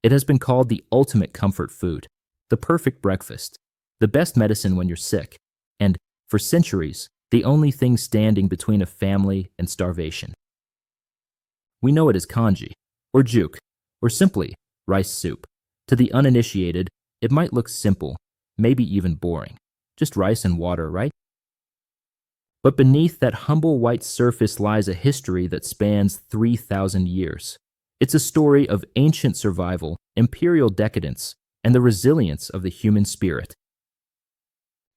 It has been called the ultimate comfort food, the perfect breakfast, the best medicine when you're sick, and, for centuries, the only thing standing between a family and starvation. We know it as congee, or jook, or simply rice soup. To the uninitiated, it might look simple, maybe even boring. Just rice and water, right? But beneath that humble white surface lies a history that spans 3,000 years. It's a story of ancient survival, imperial decadence, and the resilience of the human spirit.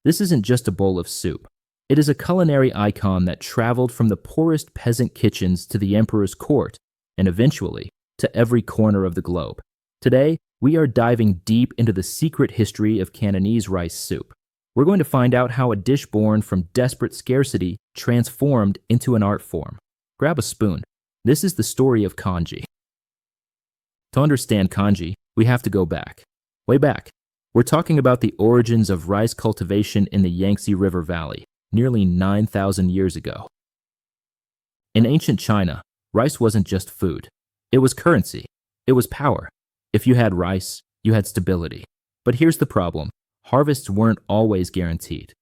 This isn't just a bowl of soup. It is a culinary icon that traveled from the poorest peasant kitchens to the emperor's court, and eventually to every corner of the globe. Today, we are diving deep into the secret history of Cantonese rice soup. We're going to find out how a dish born from desperate scarcity transformed into an art form. Grab a spoon. This is the story of congee. To understand congee, we have to go back. Way back. We're talking about the origins of rice cultivation in the Yangtze River Valley, nearly 9,000 years ago. In ancient China, rice wasn't just food. It was currency. It was power. If you had rice, you had stability. But here's the problem. Harvests weren't always guaranteed.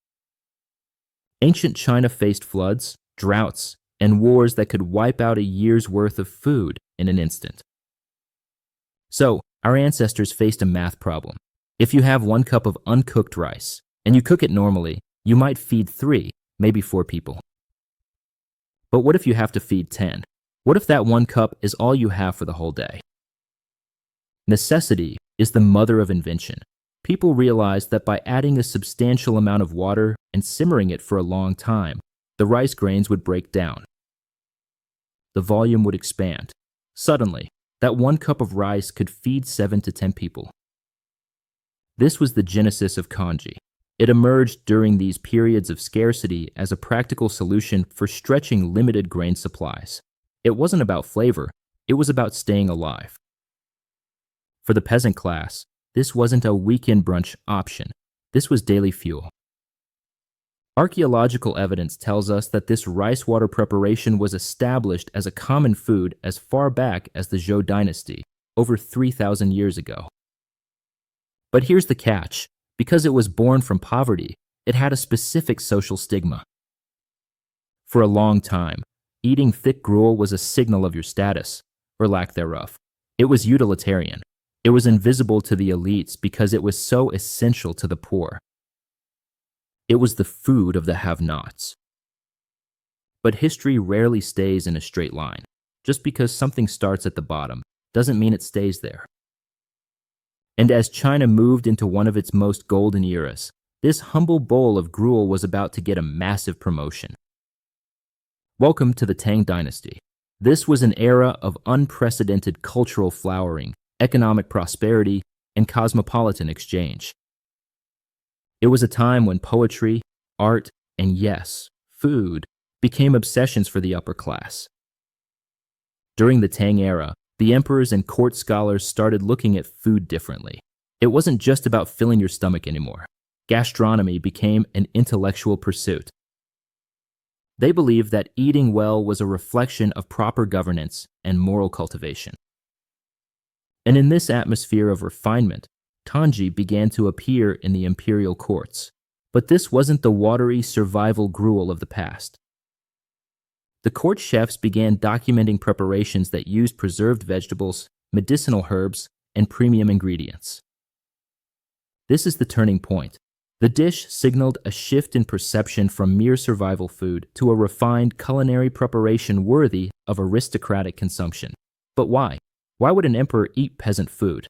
Ancient China faced floods, droughts, and wars that could wipe out a year's worth of food in an instant. So, our ancestors faced a math problem. If you have 1 cup of uncooked rice, and you cook it normally, you might feed 3, maybe 4 people. But what if you have to feed 10? What if that 1 cup is all you have for the whole day? Necessity is the mother of invention. People realized that by adding a substantial amount of water and simmering it for a long time, the rice grains would break down. The volume would expand. Suddenly, that 1 cup of rice could feed 7 to 10 people. This was the genesis of congee. It emerged during these periods of scarcity as a practical solution for stretching limited grain supplies. It wasn't about flavor, it was about staying alive. For the peasant class, this wasn't a weekend brunch option. This was daily fuel. Archaeological evidence tells us that this rice water preparation was established as a common food as far back as the Zhou Dynasty, over 3,000 years ago. But here's the catch. Because it was born from poverty, it had a specific social stigma. For a long time, eating thick gruel was a signal of your status, or lack thereof. It was utilitarian. It was invisible to the elites because it was so essential to the poor. It was the food of the have-nots. But history rarely stays in a straight line. Just because something starts at the bottom doesn't mean it stays there. And as China moved into one of its most golden eras, this humble bowl of gruel was about to get a massive promotion. Welcome to the Tang Dynasty. This was an era of unprecedented cultural flowering, economic prosperity, and cosmopolitan exchange. It was a time when poetry, art, and yes, food became obsessions for the upper class. During the Tang era, the emperors and court scholars started looking at food differently. It wasn't just about filling your stomach anymore. Gastronomy became an intellectual pursuit. They believed that eating well was a reflection of proper governance and moral cultivation. And in this atmosphere of refinement, congee began to appear in the imperial courts. But this wasn't the watery survival gruel of the past. The court chefs began documenting preparations that used preserved vegetables, medicinal herbs, and premium ingredients. This is the turning point. The dish signaled a shift in perception from mere survival food to a refined culinary preparation worthy of aristocratic consumption. But why? Why would an emperor eat peasant food?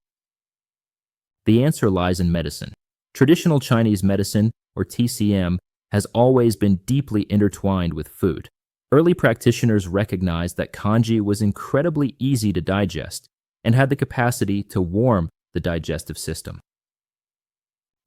The answer lies in medicine. Traditional Chinese medicine, or TCM, has always been deeply intertwined with food. Early practitioners recognized that congee was incredibly easy to digest and had the capacity to warm the digestive system.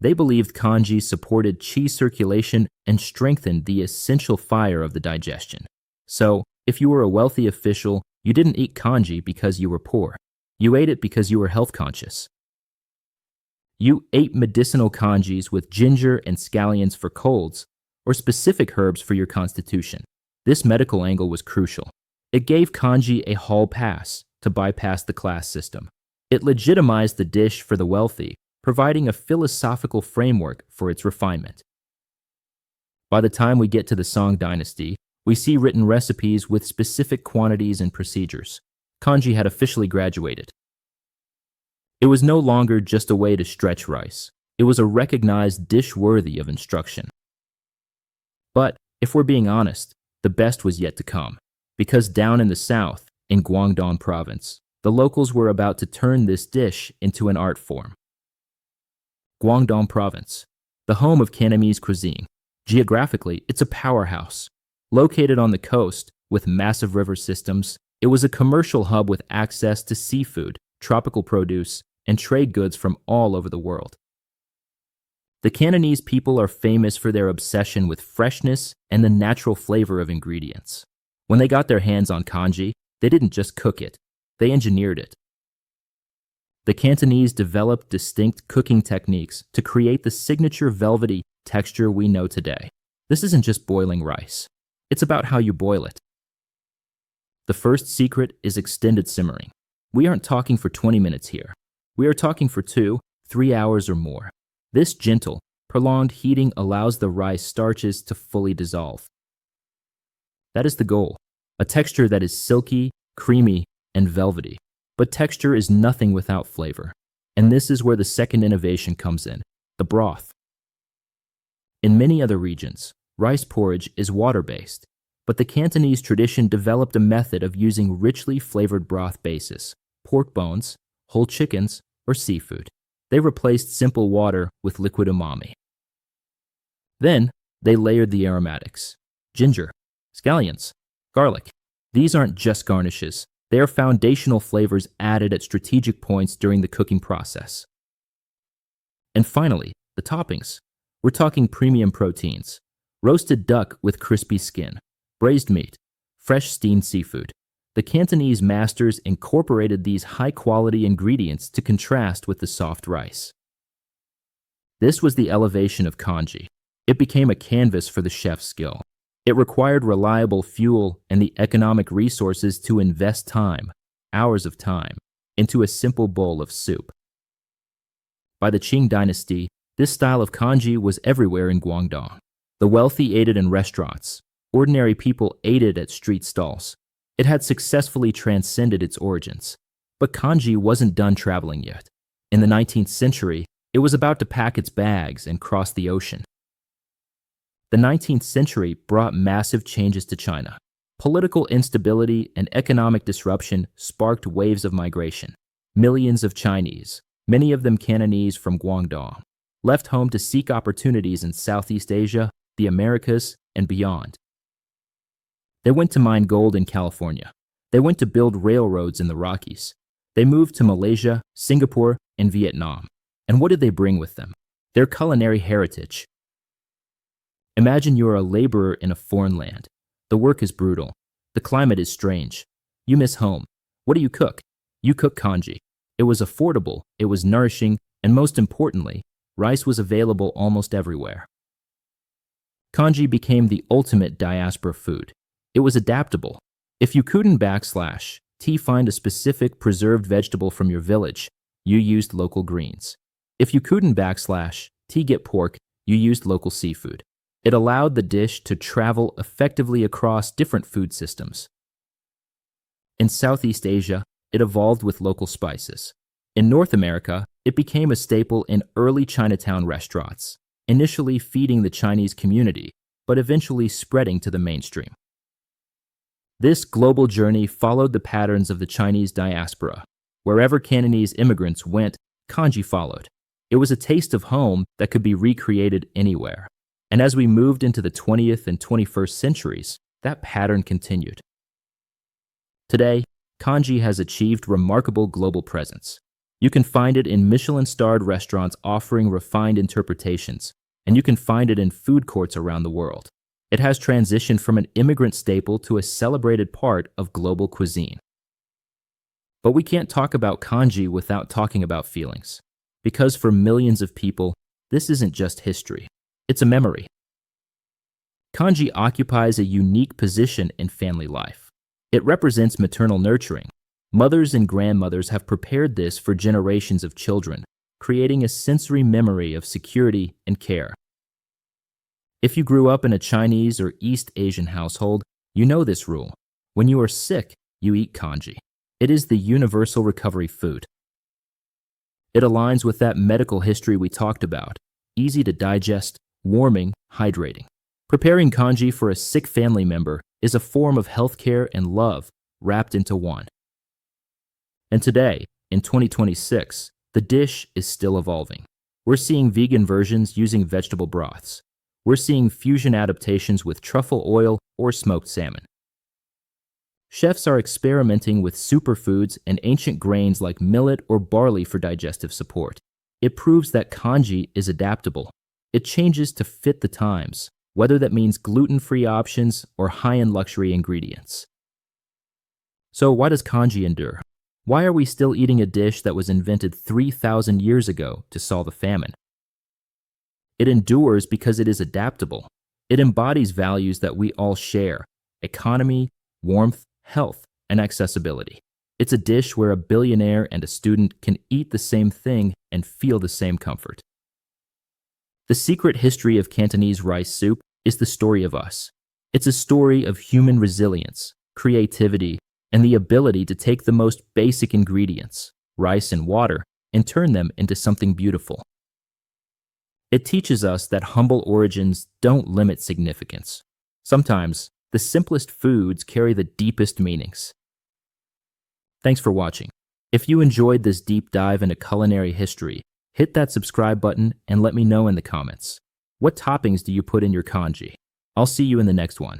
They believed congee supported qi circulation and strengthened the essential fire of the digestion. So, if you were a wealthy official, you didn't eat congee because you were poor. You ate it because you were health conscious. You ate medicinal congees with ginger and scallions for colds, or specific herbs for your constitution. This medical angle was crucial. It gave congee a hall pass to bypass the class system. It legitimized the dish for the wealthy, providing a philosophical framework for its refinement. By the time we get to the Song Dynasty, we see written recipes with specific quantities and procedures. Congee had officially graduated. It was no longer just a way to stretch rice. It was a recognized dish worthy of instruction. But, if we're being honest, the best was yet to come, because down in the south, in Guangdong province, the locals were about to turn this dish into an art form. Guangdong province, the home of Cantonese cuisine. Geographically, it's a powerhouse. Located on the coast, with massive river systems, it was a commercial hub with access to seafood, tropical produce, and trade goods from all over the world. The Cantonese people are famous for their obsession with freshness and the natural flavor of ingredients. When they got their hands on congee, they didn't just cook it, they engineered it. The Cantonese developed distinct cooking techniques to create the signature velvety texture we know today. This isn't just boiling rice. It's about how you boil it. The first secret is extended simmering. We aren't talking for 20 minutes here. We are talking for 2-3 hours or more. This gentle, prolonged heating allows the rice starches to fully dissolve. That is the goal, a texture that is silky, creamy, and velvety. But texture is nothing without flavor. And this is where the second innovation comes in, the broth. In many other regions, rice porridge is water-based, but the Cantonese tradition developed a method of using richly flavored broth bases, pork bones, whole chickens, or seafood. They replaced simple water with liquid umami. Then, they layered the aromatics: ginger, scallions, garlic. These aren't just garnishes. They are foundational flavors added at strategic points during the cooking process. And finally, the toppings. We're talking premium proteins: roasted duck with crispy skin, braised meat, fresh steamed seafood. The Cantonese masters incorporated these high-quality ingredients to contrast with the soft rice. This was the elevation of congee. It became a canvas for the chef's skill. It required reliable fuel and the economic resources to invest time, hours of time, into a simple bowl of soup. By the Qing Dynasty, this style of congee was everywhere in Guangdong. The wealthy ate it in restaurants. Ordinary people ate it at street stalls. It had successfully transcended its origins. But congee wasn't done traveling yet. In the 19th century, it was about to pack its bags and cross the ocean. The 19th century brought massive changes to China. Political instability and economic disruption sparked waves of migration. Millions of Chinese, many of them Cantonese from Guangdong, left home to seek opportunities in Southeast Asia, the Americas, and beyond. They went to mine gold in California. They went to build railroads in the Rockies. They moved to Malaysia, Singapore, and Vietnam. And what did they bring with them? Their culinary heritage. Imagine you are a laborer in a foreign land. The work is brutal. The climate is strange. You miss home. What do you cook? You cook congee. It was affordable, it was nourishing, and most importantly, rice was available almost everywhere. Congee became the ultimate diaspora food. It was adaptable. If you couldn't find a specific preserved vegetable from your village, you used local greens. If you couldn't get pork, you used local seafood. It allowed the dish to travel effectively across different food systems. In Southeast Asia, it evolved with local spices. In North America, it became a staple in early Chinatown restaurants, initially feeding the Chinese community, but eventually spreading to the mainstream. This global journey followed the patterns of the Chinese diaspora. Wherever Cantonese immigrants went, congee followed. It was a taste of home that could be recreated anywhere. And as we moved into the 20th and 21st centuries, that pattern continued. Today, congee has achieved remarkable global presence. You can find it in Michelin-starred restaurants offering refined interpretations, and you can find it in food courts around the world. It has transitioned from an immigrant staple to a celebrated part of global cuisine. But we can't talk about congee without talking about feelings. Because for millions of people, this isn't just history, it's a memory. Congee occupies a unique position in family life. It represents maternal nurturing, Mothers and grandmothers have prepared this for generations of children, creating a sensory memory of security and care. If you grew up in a Chinese or East Asian household, you know this rule. When you are sick, you eat congee. It is the universal recovery food. It aligns with that medical history we talked about, easy to digest, warming, hydrating. Preparing congee for a sick family member is a form of healthcare and love wrapped into one. And today, in 2026, the dish is still evolving. We're seeing vegan versions using vegetable broths. We're seeing fusion adaptations with truffle oil or smoked salmon. Chefs are experimenting with superfoods and ancient grains like millet or barley for digestive support. It proves that congee is adaptable. It changes to fit the times, whether that means gluten-free options or high-end luxury ingredients. So why does congee endure? Why are we still eating a dish that was invented 3,000 years ago to solve a famine? It endures because it is adaptable. It embodies values that we all share: economy, warmth, health, and accessibility. It's a dish where a billionaire and a student can eat the same thing and feel the same comfort. The secret history of Cantonese rice soup is the story of us. It's a story of human resilience, creativity, and the ability to take the most basic ingredients, rice and water, and turn them into something beautiful. It teaches us that humble origins don't limit significance. Sometimes, the simplest foods carry the deepest meanings. Thanks for watching. If you enjoyed this deep dive into culinary history, hit that subscribe button and let me know in the comments. What toppings do you put in your congee? I'll see you in the next one.